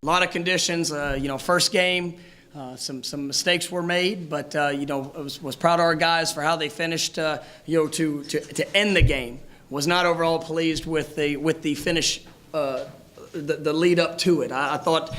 A lot of conditions. First game, some mistakes were made, but I was proud of our guys for how they finished. To end the game. Was not overall pleased with the finish. The lead up to it. I thought,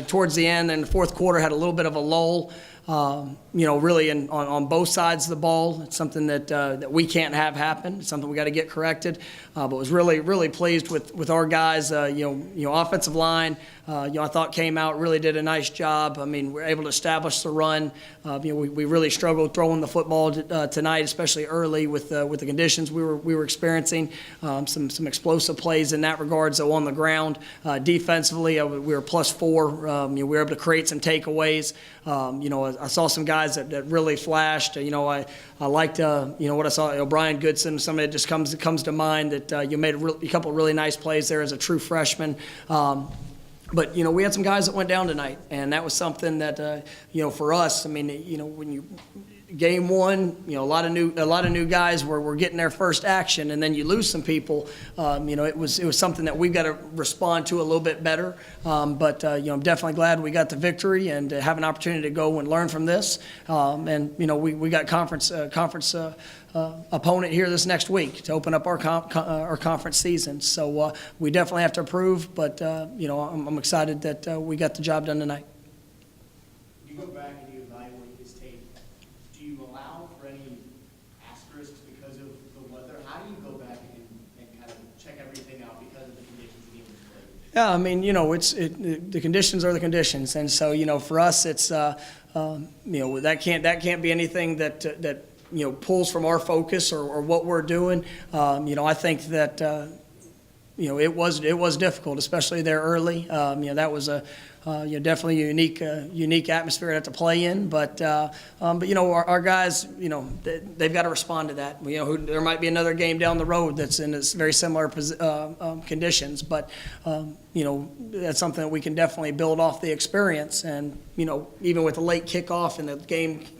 towards the end and the fourth quarter had a little bit of a lull. Really on both sides of the ball. It's something that we can't have happen. It's something we got to get corrected. But was really pleased with our guys. Offensive line. I thought came out, really did a nice job. I mean, we're able to establish the run. We really struggled throwing the football tonight, especially early with the conditions we were experiencing. Some explosive plays in that regard. So on the ground, defensively, we were +4. We were able to create some takeaways. I saw some guys that really flashed. I liked what I saw. Brian Goodson, somebody that just comes to mind that you made a couple of really nice plays there as a true freshman. But we had some guys that went down tonight, and that was something that for us. I mean, when you game one, a lot of new guys were getting their first action, and then you lose some people. It was something that we've got to respond to a little bit better. I'm definitely glad we got the victory and have an opportunity to go and learn from this. We got conference opponent here this next week to open up our conference season. So we definitely have to improve, but I'm excited that we got the job done tonight. You go back and you evaluate this tape. Do you allow for any asterisks because of the weather? How do you go back and kind of check everything out because of the conditions the game was played? Yeah, I mean, the conditions are the conditions, and so for us, it's that can't be anything that pulls from our focus or what we're doing. I think that it was difficult, especially there early. That was definitely a unique atmosphere to have to play in. But our guys, they've got to respond to that. There might be another game down the road that's in this very similar conditions, but that's something that we can definitely build off the experience. And even with the late kickoff and the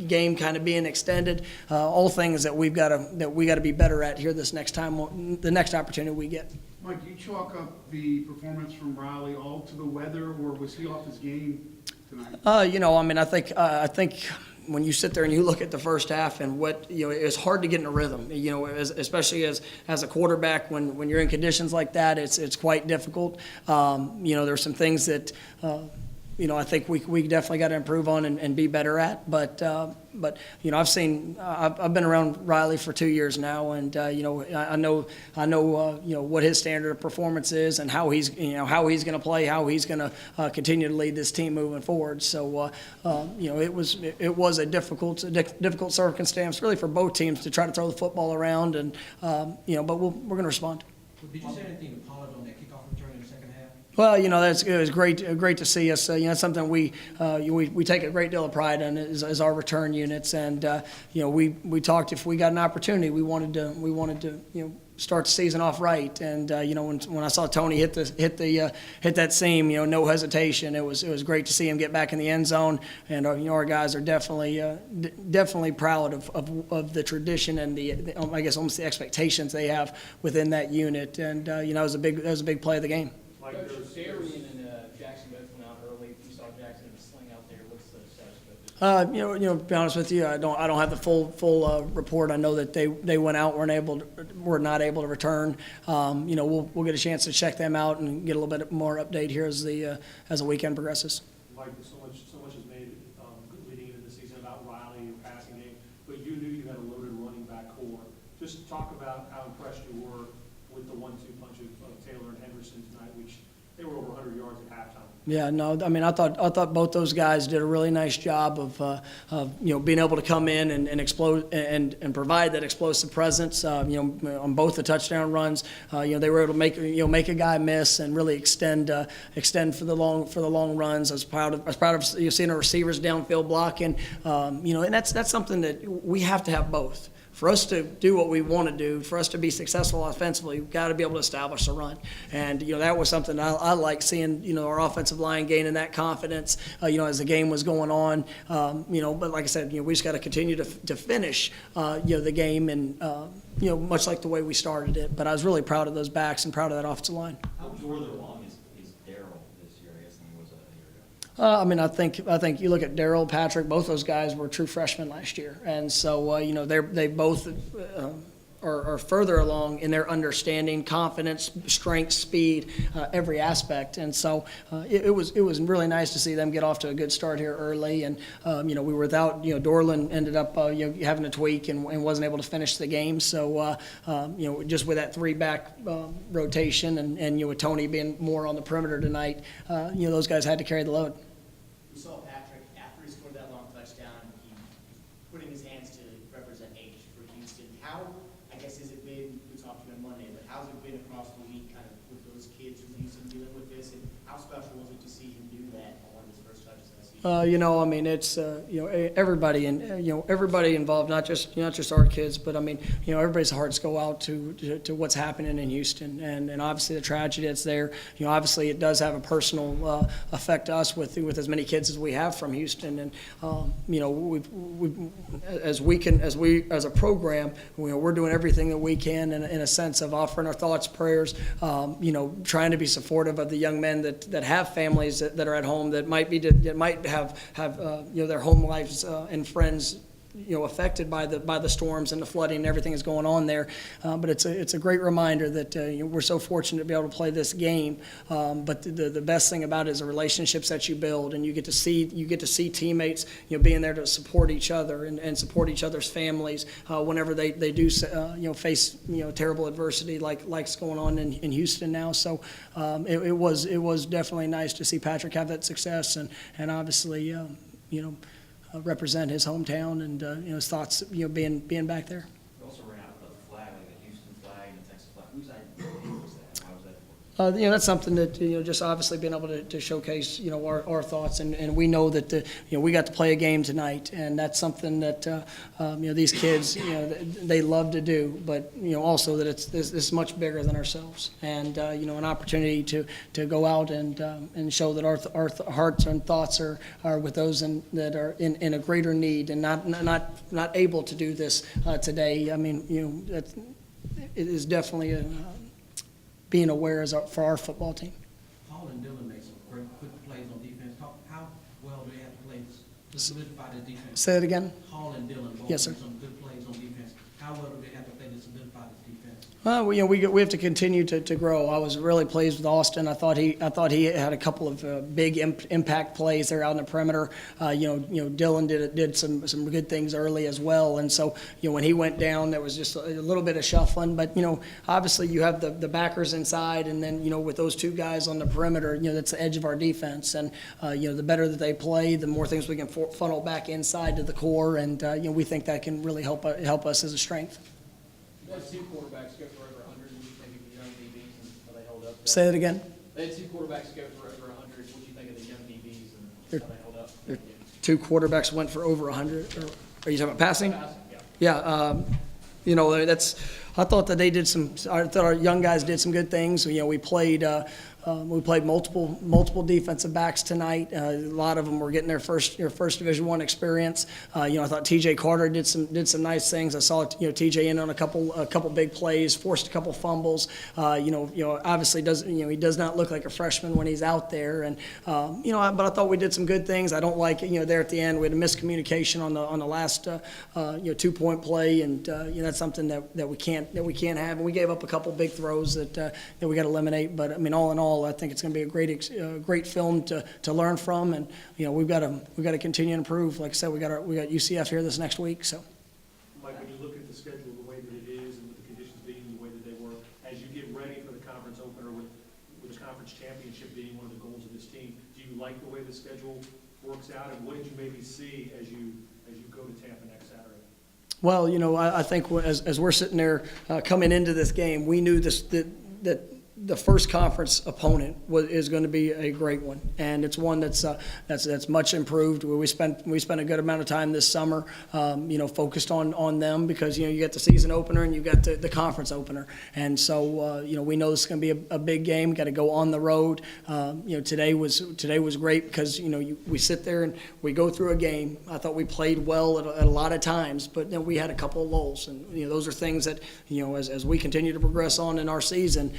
game kind of being extended, all things that we got to be better at here the next opportunity we get. Mike, do you chalk up the performance from Riley all to the weather, or was he off his game tonight? I think when you sit there and you look at the first half and it's hard to get in a rhythm. Especially as a quarterback when you're in conditions like that, it's quite difficult. There's some things that I think we definitely got to improve on and be better at. But I've been around Riley for 2 years now, and I know what his standard of performance is and how he's going to play, how he's going to continue to lead this team moving forward. So it was a difficult circumstance really for both teams to try to throw the football around, and but we're going to respond. Did you say anything to Pollard on that kickoff return in the second half? Well, it was great to see us. It's something we take a great deal of pride in is our return units, and we talked if we got an opportunity, we wanted to start the season off right. And when I saw Tony hit that seam, no hesitation. It was great to see him get back in the end zone, and our guys are definitely proud of the tradition and the I guess almost the expectations they have within that unit. And it was a big play of the game. Coach, Darian and Jackson both went out early. You saw Jackson in a sling out there. What's the status of it? To be honest with you, I don't have the full report. I know that they went out, were not able to return. We'll get a chance to check them out and get a little bit more update here as the weekend progresses. Mike, so much is made leading into the season about Riley and passing game, but you knew you had a loaded running back core. Just talk about how impressed you were with the 1-2 punch of Taylor and Henderson tonight, which they were over 100 yards at halftime. Yeah, no, I mean, I thought both those guys did a really nice job of being able to come in and explode and provide that explosive presence. On both the touchdown runs, they were able to make a guy miss and really extend for the long runs. I was proud of seeing our receivers downfield blocking. And that's something that we have to have both. For us to do what we want to do, for us to be successful offensively, we've got to be able to establish a run. And, that was something I like seeing, our offensive line gaining that confidence, as the game was going on. But like I said, we just got to continue to finish, the game and, much like the way we started it. But I was really proud of those backs and proud of that offensive line. How further along is Darryl this I mean, I think you look at Daryl, Patrick, both those guys were true freshmen last year, and so you know they both are further along in their understanding, confidence, strength, speed, every aspect, and so it was really nice to see them get off to a good start here early, and you know we were without Dorland ended up having a tweak and wasn't able to finish the game, so you know just with that three-back rotation and with Tony being more on the perimeter tonight, those guys had to carry the load. We saw Patrick, after he scored that long touchdown, he putting his hands to represent H for Houston. How, I guess, has it been, we talked to him Monday, but how's it been across the week kind of with those kids from Houston dealing with this, and how special was it to see him do that on one of his first touches that season? I mean, it's everybody and everybody involved, not just our kids, but I mean, everybody's hearts go out to what's happening in Houston, and obviously the tragedy that's there. Obviously it does have a personal effect to us with as many kids as we have from Houston, and as a program, we're doing everything that we can in a sense of offering our thoughts, prayers, trying to be supportive of the young men that have families that are at home that might have their home lives and friends affected by the storms and the flooding and everything that's going on there. But it's a great reminder that we're so fortunate to be able to play this game. But the best thing about it is the relationships that you build, and you get to see teammates being there to support each other and support each other's families whenever they do face terrible adversity like's going on in Houston now. So it was definitely nice to see Patrick have that success and obviously represent his hometown and his thoughts being back there. We also ran out the flag, like the Houston flag and the Texas flag. Whose idea was that? Why was that important? That's something that just obviously being able to showcase our thoughts, and we know that we got to play a game tonight, and that's something that these kids they love to do, but also that it's much bigger than ourselves, and an opportunity to go out and show that our hearts and thoughts are with those that are in a greater need and not able to do this today. I mean it is definitely being aware for our football team. Paul and Dylan made some great quick plays on defense. How well do they have to play to solidify the defense? Say it again. Paul and Dylan both Yes, sir. made some good plays on defense. How well do they have to play to solidify the defense? We have to continue to grow. I was really pleased with Austin. I thought he had a couple of big impact plays there out in the perimeter. Dylan did some good things early as well. And so when he went down, there was just a little bit of shuffling. But obviously you have the backers inside, and then with those two guys on the perimeter, that's the edge of our defense. And the better that they play, the more things we can funnel back inside to the core. And we think that can really help us as a strength. You had two quarterbacks go for over 100. What do you think of the young DBs and how they held up? Say it again. They had two quarterbacks go for over 100. What do you think of the young DBs and They're- how they held up? There- Two quarterbacks went for over 100. Or are you talking about passing? Yeah. Yeah. I thought that they did I thought our young guys did some good things. We played multiple defensive backs tonight. A lot of them were getting their first Division I experience. I thought T.J. Carter did some nice things. I saw T.J. in on a couple big plays, forced a couple fumbles. Obviously he does not look like a freshman when he's out there. And but I thought we did some good things. I don't like there at the end we had a miscommunication on the last 2-point play, and that's something that we can't have. And we gave up a couple big throws that we got to eliminate. But I mean, all in all, I think it's going to be a great film to learn from, and we've got to continue to improve. Like I said, we got UCF here this next week. So, Mike, when you look at the schedule the way that it is and with the conditions being the way that they were, as you get ready for the conference opener with the conference championship being one of the goals of this team, do you like the way the schedule works out, and what did you maybe see as you go to Tampa next Saturday? well, I think as we're sitting there coming into this game, we knew that the first conference opponent is going to be a great one, and it's one that's much improved. We spent a good amount of time this summer, focused on them because you got the season opener and you got the conference opener, and so we know this is going to be a big game. Got to go on the road. Today was great because we sit there and we go through a game. I thought we played well at a lot of times, but then we had a couple of lulls, and those are things that as we continue to progress on in our season,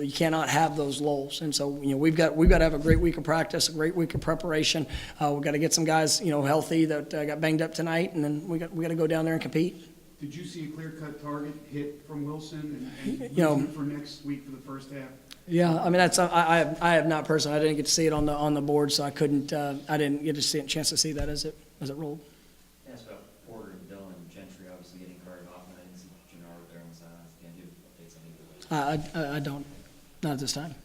you cannot have those lulls. And so, we've got to have a great week of practice, a great week of preparation. We've got to get some guys, healthy that got banged up tonight, and then we got to go down there and compete. Did you see a clear-cut target hit from Wilson and You know- losing it for next week for the first half? Yeah, I mean, I have not personally, I didn't get to see it on the board, so I didn't get a chance to see that as it rolled. Asked about Porter and Dillon, Gentry obviously getting carted off, and I didn't see Gennaro there on the sidelines. Can you updates on either of those? I don't, not at this time.